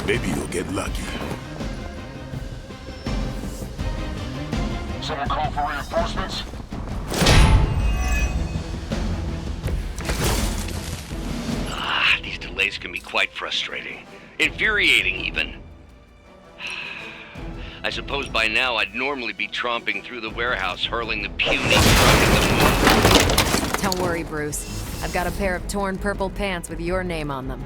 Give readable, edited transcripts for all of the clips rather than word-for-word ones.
Maybe you'll get lucky. Someone call for reinforcements? These delays can be quite frustrating. Infuriating, even. I suppose by now I'd normally be tromping through the warehouse, hurling the puny truck at the moon. Don't worry, Bruce. I've got a pair of torn purple pants with your name on them.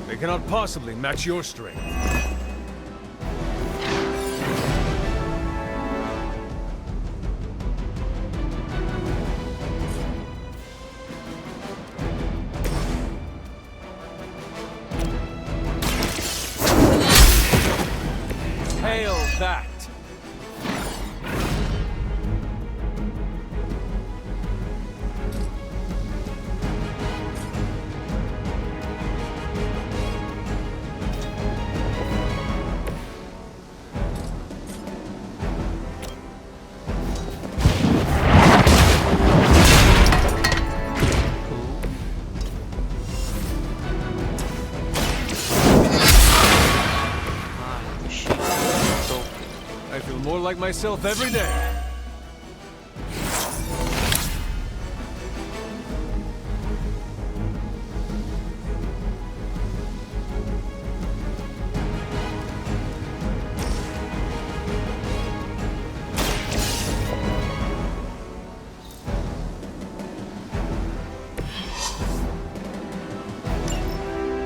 They cannot possibly match your strength. Hail that! I feel more like myself every day.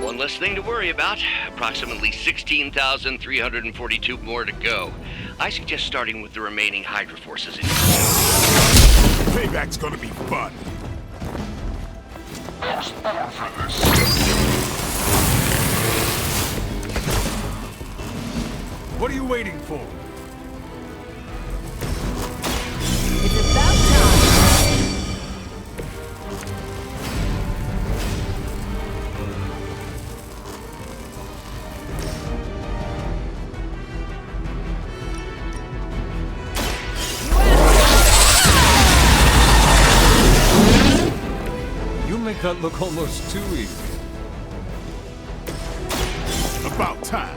One less thing to worry about. Approximately 16,342 more to go. I suggest starting with the remaining Hydra forces in. Payback's gonna be fun. I was born for this. What are you waiting for? It's about time! You make that look almost too easy. About time.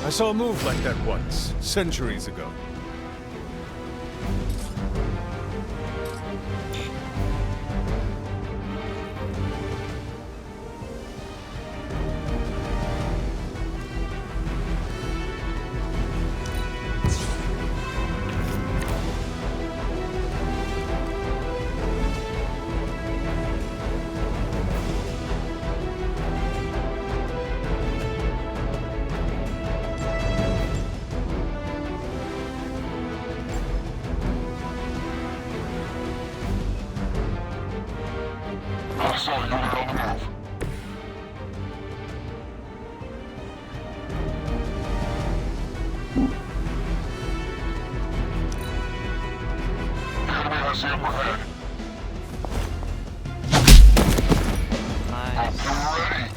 I saw a move like that once, centuries ago. I saw you on the move. The enemy has the upper hand. Hope you're ready.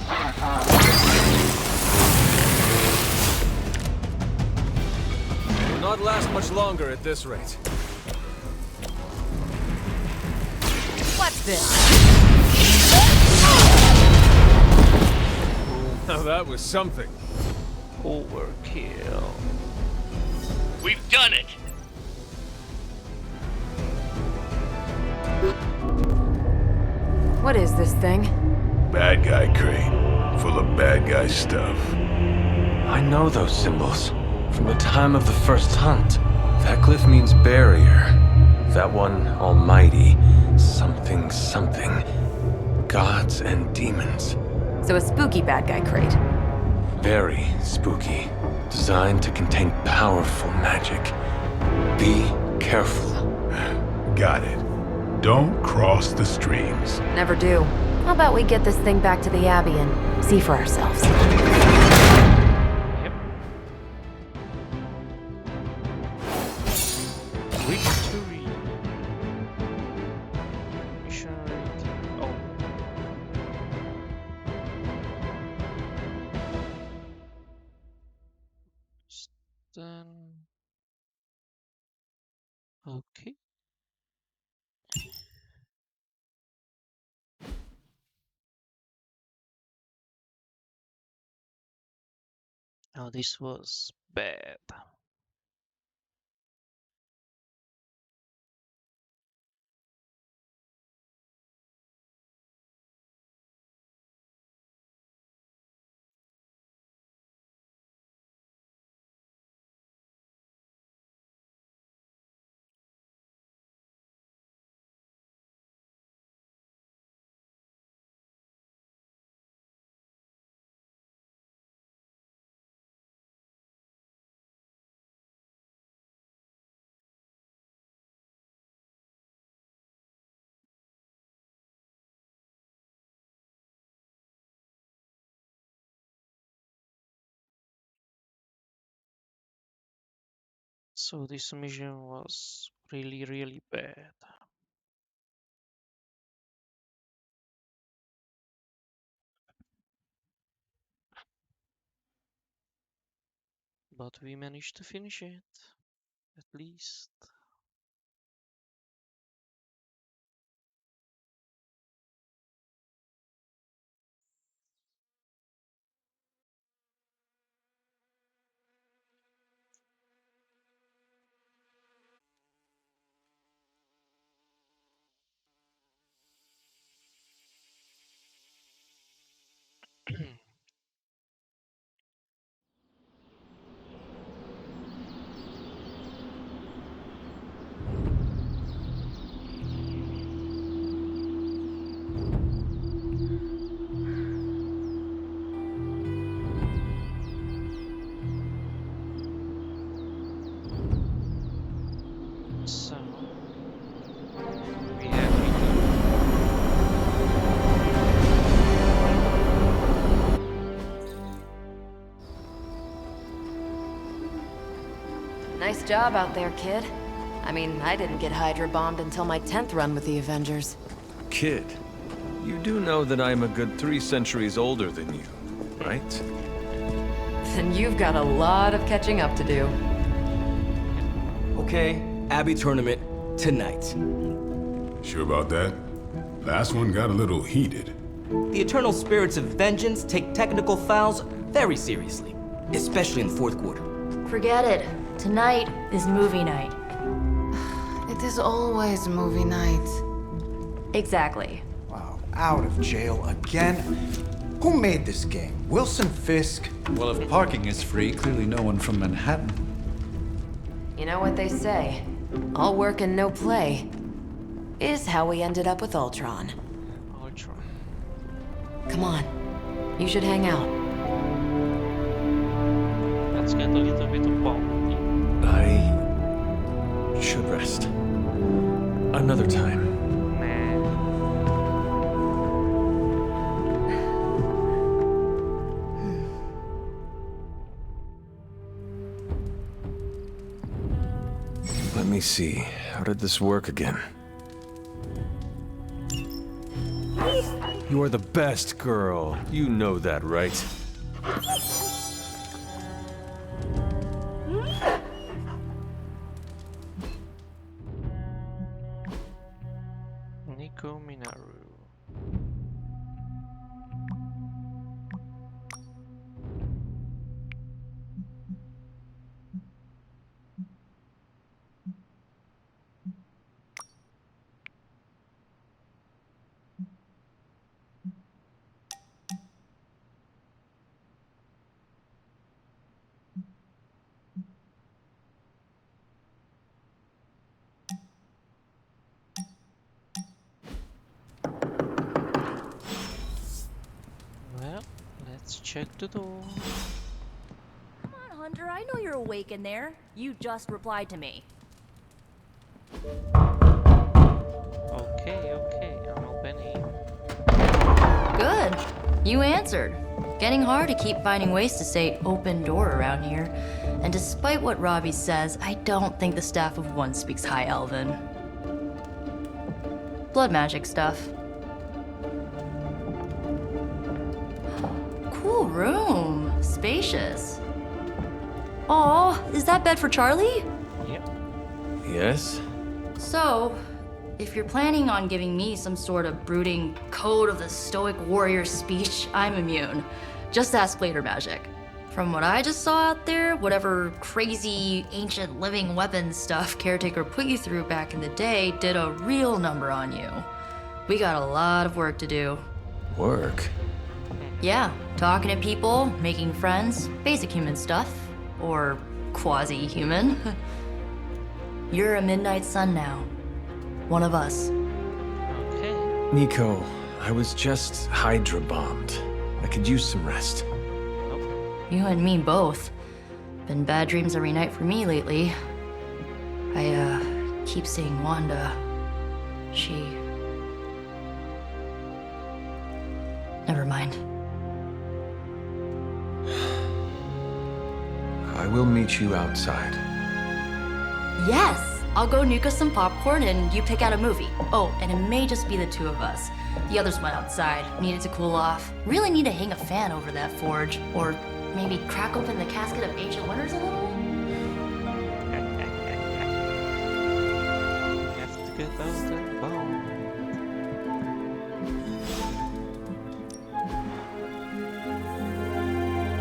Ready for a Will not last much longer at this rate. What's this? Now that was something. Overkill. We've done it! What is this thing? Bad guy crate. Full of bad guy stuff. I know those symbols from the time of the first hunt. That glyph means barrier. That one, almighty. Something, something. Gods and demons. So a spooky bad guy crate. Very spooky. Designed to contain powerful magic. Be careful. Got it. Don't cross the streams. Never do. How about we get this thing back to the Abbey and see for ourselves? Yep. Victory. Mission. Oh. Then okay. Now this was bad. So this mission was really bad. But we managed to finish it, at least. So we have Nice job out there, kid. I mean, I didn't get Hydra bombed until my 10th run with the Avengers. Kid, you do know that I'm a good 3 centuries older than you, right? Then you've got a lot of catching up to do. Okay, Abbey tournament tonight. Sure about that? Last one got a little heated. The Eternal Spirits of Vengeance take technical fouls very seriously, especially in the fourth quarter. Forget it. Tonight is movie night. It is always movie night. Exactly. Wow, out of jail again? Who made this game? Wilson Fisk? Well, if parking is free, clearly no one from Manhattan. You know what they say? All work and no play is how we ended up with Ultron. Ultron. Come on. You should hang out. Let's get a little bit of ball. I should rest. Another time. Let me see. How did this work again? You are the best girl. You know that, right? Nico Minaru. Well, let's check the door. Come on, Hunter. I know you're awake in there. You just replied to me. Okay, I'm opening. Good. You answered. Getting hard to keep finding ways to say open door around here. And despite what Robbie says, I don't think the staff of One speaks High Elven. Blood magic stuff. Cool room. Spacious. Aw, is that bed for Charlie? Yep. Yes? So, if you're planning on giving me some sort of brooding code of the stoic warrior speech, I'm immune. Just ask Later Magic. From what I just saw out there, whatever crazy ancient living weapons stuff Caretaker put you through back in the day did a real number on you. We got a lot of work to do. Work? Yeah, talking to people, making friends, basic human stuff. Or quasi-human. You're a Midnight Sun now. One of us. Okay. Nico, I was just Hydra bombed. I could use some rest. You and me both. Been bad dreams every night for me lately. I, keep seeing Wanda. She... Never mind. I will meet you outside. Yes! I'll go nuke us some popcorn and you pick out a movie. Oh, and it may just be the two of us. The others went outside, needed to cool off. Really need to hang a fan over that forge. Or maybe crack open the casket of ancient wonders a little? Have to get out that bomb.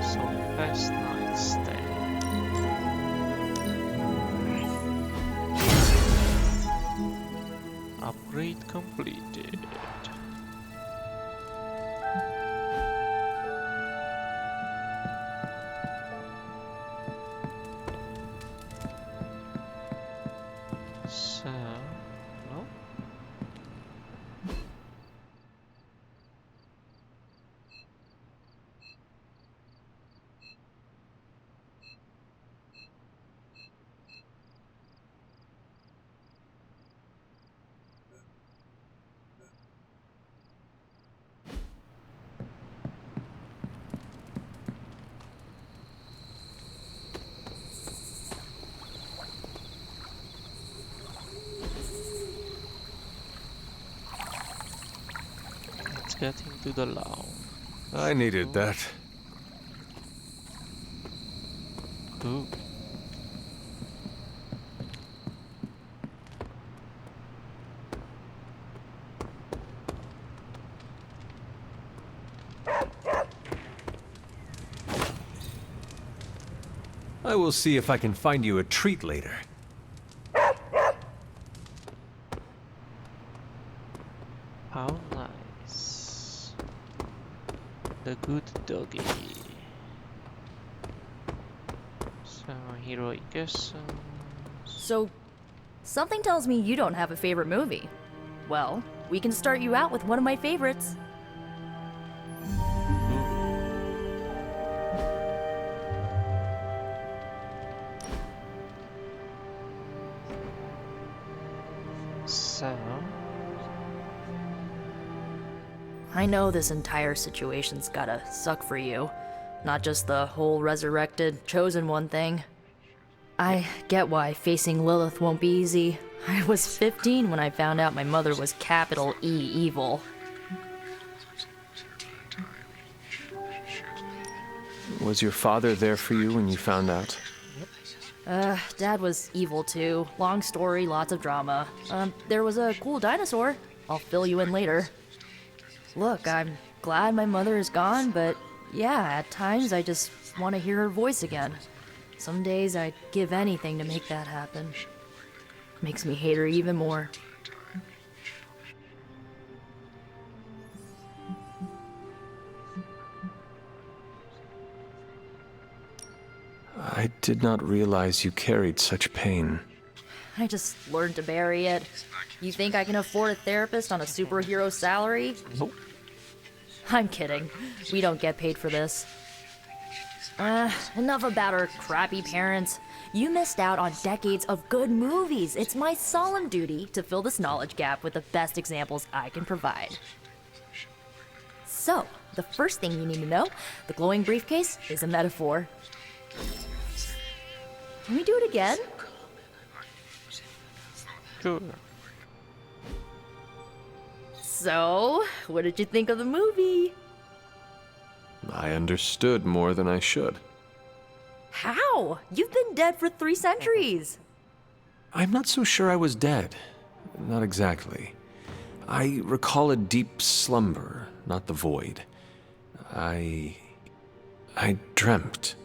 So best night stay. Upgrade completed. So, no? Let's get into the lab. I needed that. Ooh. I will see if I can find you a treat later. How nice. The good doggy. So, heroic essence. So, something tells me you don't have a favorite movie. Well, we can start you out with one of my favorites. So, I know this entire situation's gotta suck for you. Not just the whole resurrected, chosen one thing. I get why facing Lilith won't be easy. I was 15 when I found out my mother was capital E evil. Was your father there for you when you found out? Dad was evil too. Long story, lots of drama. There was a cool dinosaur. I'll fill you in later. Look, I'm glad my mother is gone, but yeah, at times I just want to hear her voice again. Some days I'd give anything to make that happen. Makes me hate her even more. I did not realize you carried such pain. I just learned to bury it. You think I can afford a therapist on a superhero salary? Nope. I'm kidding. We don't get paid for this. Enough about our crappy parents. You missed out on decades of good movies. It's my solemn duty to fill this knowledge gap with the best examples I can provide. So, the first thing you need to know, the glowing briefcase is a metaphor. Can we do it again? Sure. So, what did you think of the movie? I understood more than I should. How? You've been dead for 3 centuries. I'm not so sure I was dead. Not exactly. I recall a deep slumber, not the void. I dreamt.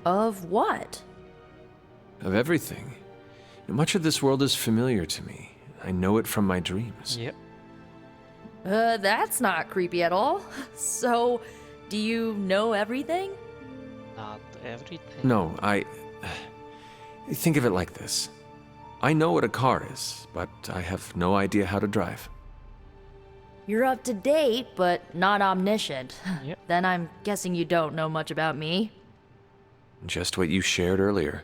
Of what? Of everything. Much of this world is familiar to me. I know it from my dreams. Yep. That's not creepy at all. So, do you know everything? Not everything. No, think of it like this. I know what a car is, but I have no idea how to drive. You're up to date, but not omniscient. Yep. Then I'm guessing you don't know much about me. Just what you shared earlier.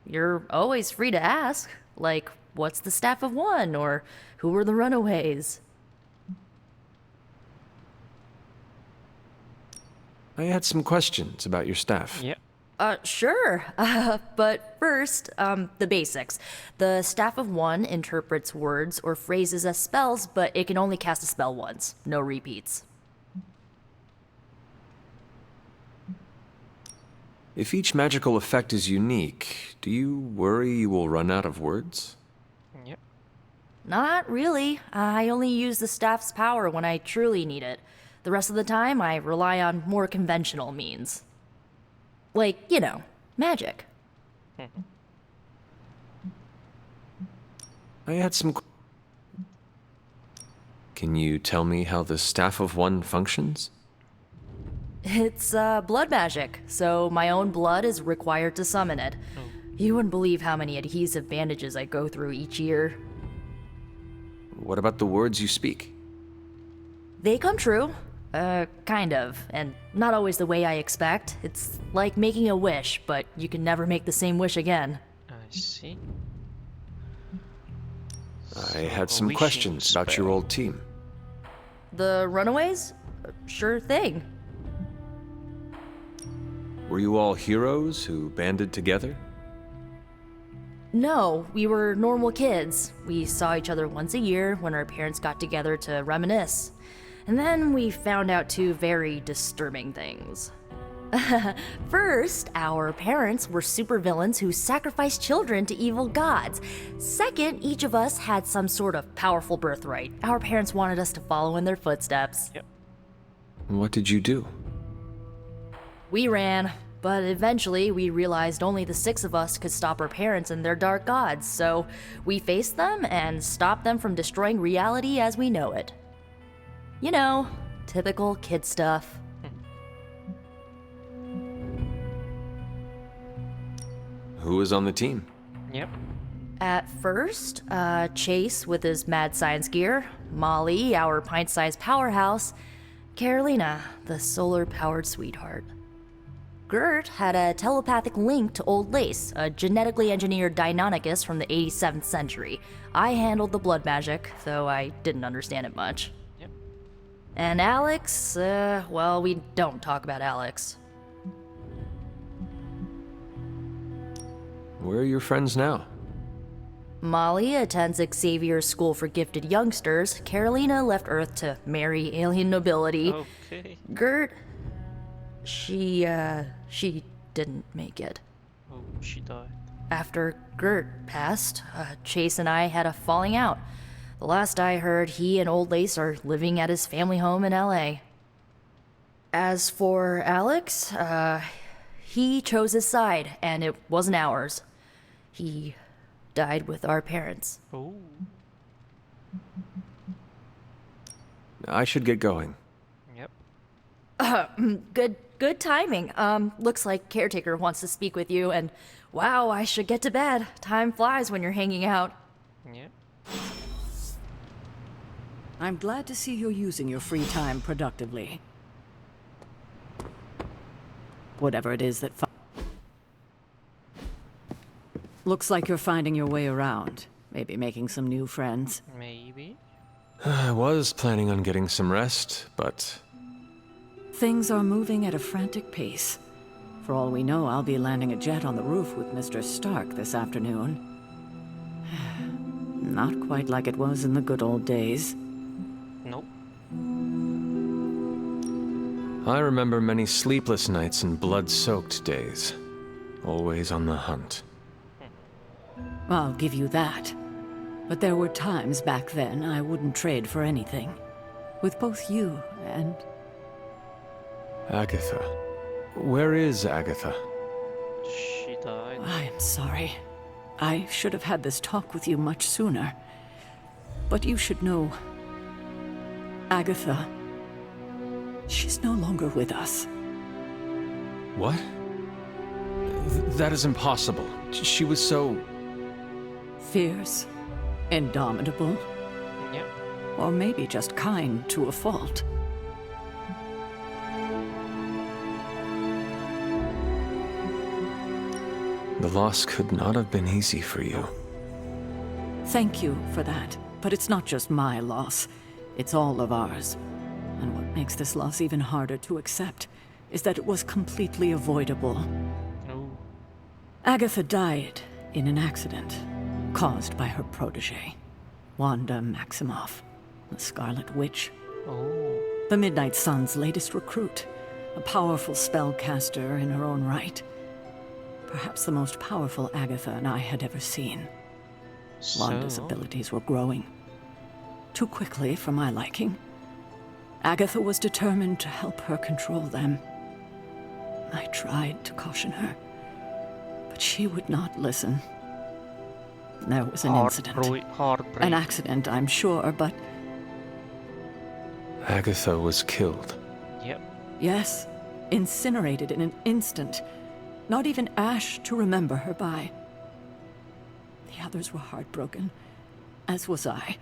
You're always free to ask. Like, what's the Staff of One? Or who were the Runaways? I had some questions about your staff. Yep. Sure. But first, the basics. The Staff of One interprets words or phrases as spells, but it can only cast a spell once. No repeats. If each magical effect is unique, do you worry you will run out of words? Yep. Not really. I only use the staff's power when I truly need it. The rest of the time, I rely on more conventional means. Like, you know, magic. I had some... Can you tell me how the Staff of One functions? It's, blood magic, so my own blood is required to summon it. You wouldn't believe how many adhesive bandages I go through each year. What about the words you speak? They come true. Kind of. And not always the way I expect. It's like making a wish, but you can never make the same wish again. I see. I had So, some wishing questions about your spell. old team. The Runaways? Sure thing. Were you all heroes who banded together? No, we were normal kids. We saw each other once a year when our parents got together to reminisce. And then we found out 2 very disturbing things. First, our parents were supervillains who sacrificed children to evil gods. Second, each of us had some sort of powerful birthright. Our parents wanted us to follow in their footsteps. Yep. What did you do? We ran, but eventually we realized only the 6 of us could stop our parents and their dark gods, so we faced them and stopped them from destroying reality as we know it. You know, typical kid stuff. Who was on the team? Yep. At first, Chase with his mad science gear, Molly, our pint-sized powerhouse, Carolina, the solar-powered sweetheart. Gert had a telepathic link to Old Lace, a genetically engineered Deinonychus from the 87th century. I handled the blood magic, though I didn't understand it much. Yep. And Alex, well, we don't talk about Alex. Where are your friends now? Molly attends Xavier's School for Gifted Youngsters. Carolina left Earth to marry alien nobility. Okay. Gert, she didn't make it. Oh, she died. After Gert passed, Chase and I had a falling out. The last I heard, he and Old Lace are living at his family home in LA. As for Alex, he chose his side, and it wasn't ours. He died with our parents. Oh. I should get going. Yep. Good timing. Looks like Caretaker wants to speak with you, and wow, I should get to bed. Time flies when you're hanging out. Yep. I'm glad to see you're using your free time productively. Whatever it is that looks like you're finding your way around. Maybe making some new friends. Maybe. I was planning on getting some rest, but... Things are moving at a frantic pace. For all we know, I'll be landing a jet on the roof with Mr. Stark this afternoon. Not quite like it was in the good old days. Nope. I remember many sleepless nights and blood-soaked days. Always on the hunt. I'll give you that. But there were times back then I wouldn't trade for anything. With both you and... Agatha. Where is Agatha? She died. I am sorry. I should have had this talk with you much sooner. But you should know... Agatha... She's no longer with us. What? That is impossible. She was so... Fierce, indomitable, Yep. or maybe just kind to a fault. The loss could not have been easy for you. Thank you for that, but it's not just my loss. It's all of ours. And what makes this loss even harder to accept is that it was completely avoidable. Oh. Agatha died in an accident caused by her protege, Wanda Maximoff, the Scarlet Witch. Oh. The Midnight Sun's latest recruit, a powerful spellcaster in her own right. Perhaps the most powerful Agatha and I had ever seen. Wanda's abilities were growing. Too quickly for my liking. Agatha was determined to help her control them. I tried to caution her, but she would not listen. There was an incident. Heartbreak. An accident, I'm sure, but... Agatha was killed. Yep. Yes, incinerated in an instant. Not even ash to remember her by. The others were heartbroken, as was I.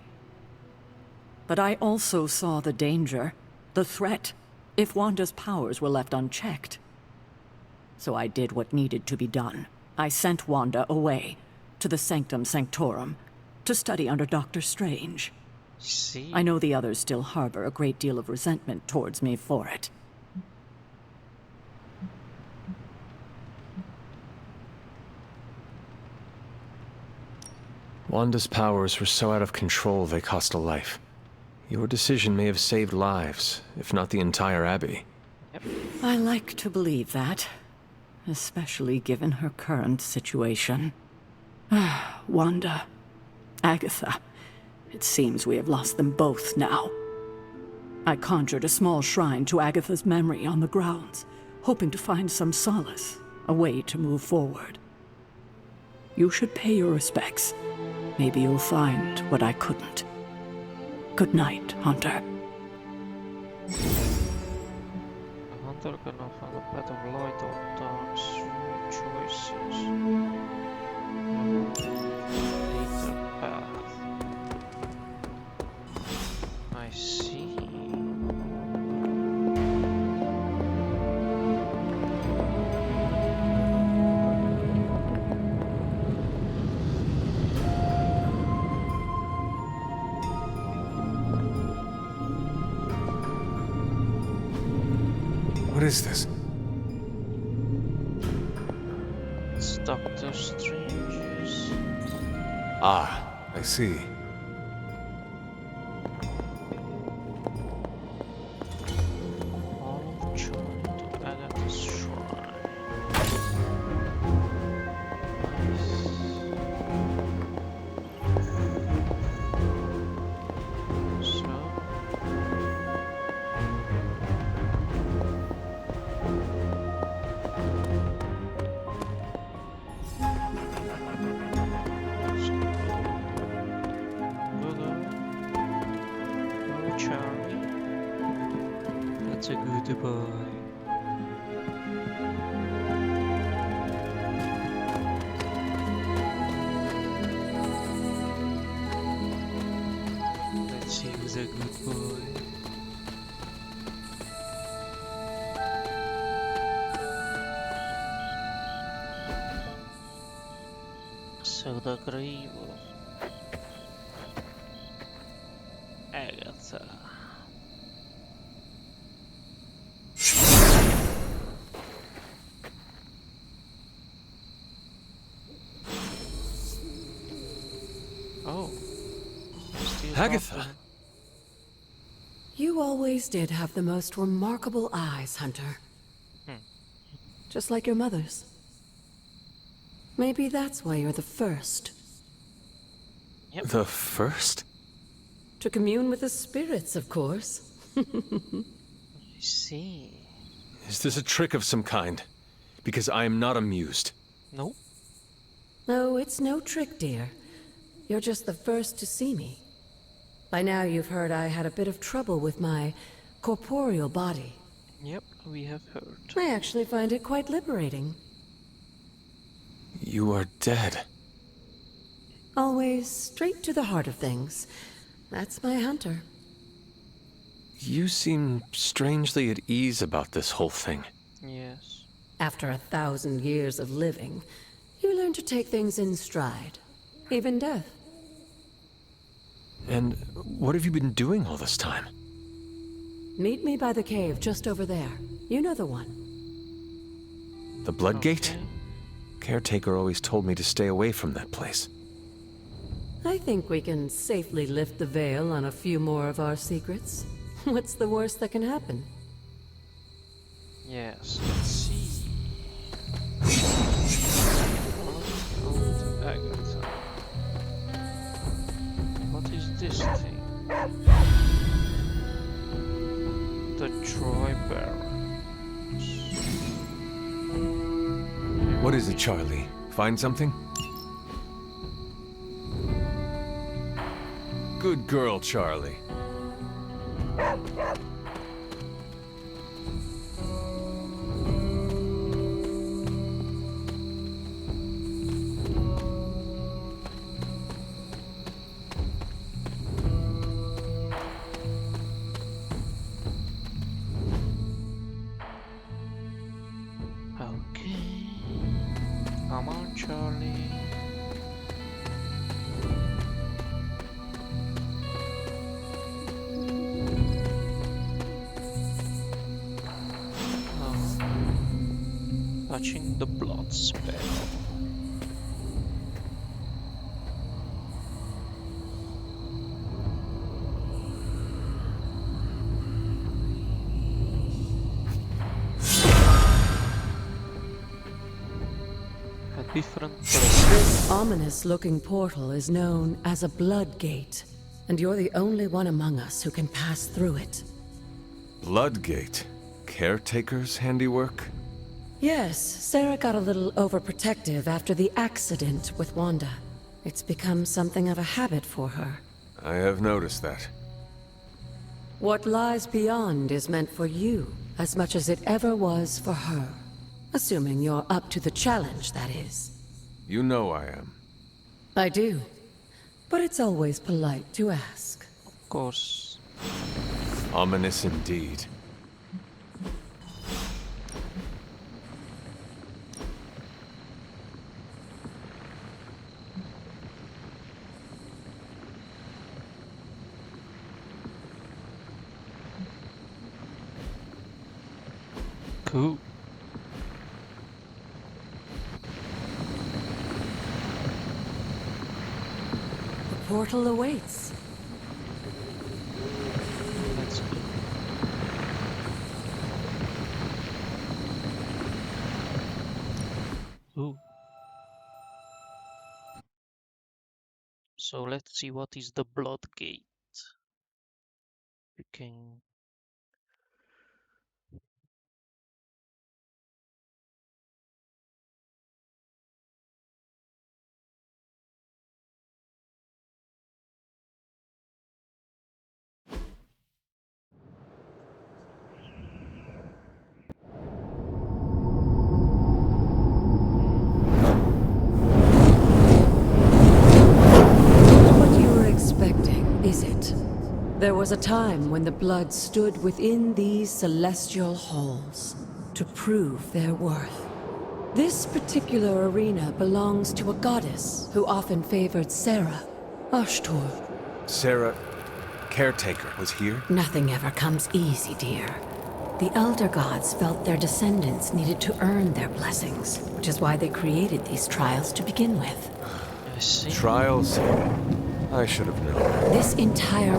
But I also saw the danger, the threat, if Wanda's powers were left unchecked. So I did what needed to be done. I sent Wanda away, to the Sanctum Sanctorum, to study under Doctor Strange. See? I know the others still harbor a great deal of resentment towards me for it. Wanda's powers were so out of control they cost a life. Your decision may have saved lives, if not the entire Abbey. Yep. I like to believe that, especially given her current situation. Wanda, Agatha, it seems we have lost them both now. I conjured a small shrine to Agatha's memory on the grounds, hoping to find some solace, a way to move forward. You should pay your respects. Maybe you'll find what I couldn't. Good night, Hunter. A hunter cannot find a path of light or dark choices. Later path. I see. What is this? It's Doctor Strange's. Ah, I see. All of China to Agatha's shrine. Nice. So. That's a good boy. Let's see who's a good boy. Soda Grave. Agatha. Oh. Still Agatha. talking. You always did have the most remarkable eyes, Hunter. Just like your mother's. Maybe that's why you're the first. The first? To commune with the spirits, of course. I see. Is this a trick of some kind? Because I am not amused. No. No, it's no trick, dear. You're just the first to see me. By now you've heard I had a bit of trouble with my corporeal body. Yep, we have heard. I actually find it quite liberating. You are dead. Always straight to the heart of things. That's my Hunter. You seem strangely at ease about this whole thing. Yes. After 1,000 years of living, you learn to take things in stride. Even death. And what have you been doing all this time? Meet me by the cave just over there. You know the one. The Bloodgate? Caretaker always told me to stay away from that place. I think we can safely lift the veil on a few more of our secrets. What's the worst that can happen? Yes, let's see. Agatha. What is this thing? The Troy Barrels. What is it, Charlie? Find something? Good girl, Charlie. Okay. Come on, Charlie. Touching the blood spell. A different place. This ominous-looking portal is known as a blood gate, and you're the only one among us who can pass through it. Bloodgate? Caretaker's handiwork? Yes, Sarah got a little overprotective after the accident with Wanda. It's become something of a habit for her. I have noticed that. What lies beyond is meant for you, as much as it ever was for her. Assuming you're up to the challenge, that is. You know I am. I do. But it's always polite to ask. Of course. Ominous indeed. Cool. The portal awaits. Let's go. Ooh. So let's see what is the blood gate. We can is it? There was a time when the blood stood within these celestial halls to prove their worth. This particular arena belongs to a goddess who often favored Sarah, Ashtor. Sarah, Caretaker, was here? Nothing ever comes easy, dear. The Elder Gods felt their descendants needed to earn their blessings, which is why they created these trials to begin with. I see. Trials? I should have known. This entire